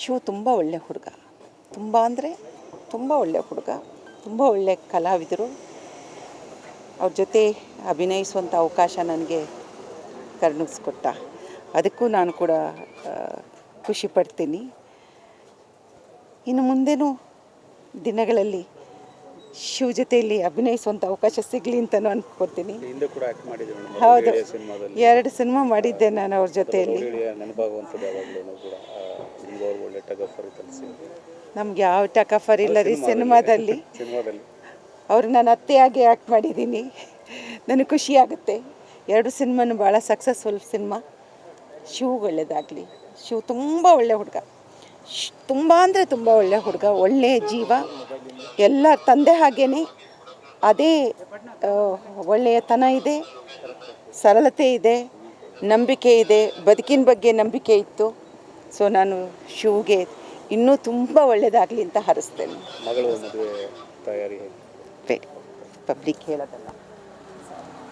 ಶಿವ ತುಂಬ ಒಳ್ಳೆ ಹುಡುಗ, ತುಂಬ ಅಂದರೆ ತುಂಬ ಒಳ್ಳೆ ಹುಡುಗ, ತುಂಬ ಒಳ್ಳೆ ಕಲಾವಿದರು. ಅವ್ರ ಜೊತೆ ಅಭಿನಯಿಸುವಂಥ ಅವಕಾಶ ನನಗೆ ಕರುಣಿಸ್ಕೊಟ್ಟ. ಅದಕ್ಕೂ ನಾನು ಕೂಡ ಖುಷಿ ಪಡ್ತೀನಿ. ಇನ್ನು ಮುಂದೆನೂ ದಿನಗಳಲ್ಲಿ ಶಿವ ಜೊತೆಯಲ್ಲಿ ಅಭಿನಯಿಸುವಂಥ ಅವಕಾಶ ಸಿಗಲಿ ಅಂತಲೂ ಅಂದ್ಕೊಳ್ತೀನಿ. ಹೌದು, 2 ಸಿನಿಮಾ ಮಾಡಿದ್ದೆ ನಾನು ಅವ್ರ ಜೊತೆಯಲ್ಲಿ. ನಮ್ಗೆ ಯಾವ ಟಕಫರ್ ಇಲ್ಲ ರೀ ಸಿನಿಮಾದಲ್ಲಿ. ಅವ್ರು ನಾನು ಅತ್ತೆಯಾಗಿ ಆ್ಯಕ್ಟ್ ಮಾಡಿದ್ದೀನಿ. ನನಗೆ ಖುಷಿಯಾಗುತ್ತೆ. 2 ಸಿನಿಮಾನು ಭಾಳ ಸಕ್ಸಸ್ಫುಲ್ ಸಿನಿಮಾ. ಶಿವ್ ಒಳ್ಳೆಯದಾಗಲಿ. ಶಿವ್ ತುಂಬ ಒಳ್ಳೆ ಹುಡುಗ, ತುಂಬ ಅಂದರೆ ತುಂಬ ಒಳ್ಳೆ ಹುಡುಗ, ಒಳ್ಳೆಯ ಜೀವ. ಎಲ್ಲ ತಂದೆ ಹಾಗೇ ಅದೇ ಒಳ್ಳೆಯತನ ಇದೆ, ಸರಳತೆ ಇದೆ, ನಂಬಿಕೆ ಇದೆ, ಬದುಕಿನ ಬಗ್ಗೆ ನಂಬಿಕೆ ಇತ್ತು. ಸೊ ನಾನು ಶಿವ್ಗೆ ಇನ್ನೂ ತುಂಬ ಒಳ್ಳೆಯದಾಗಲಿ ಅಂತ ಹಾರೈಸ್ತೇನೆ. ಮಗಳು ಮದುವೆ ತಯಾರಿ ಪಬ್ಲಿಕ್ ಹೇಳೋದಲ್ಲ.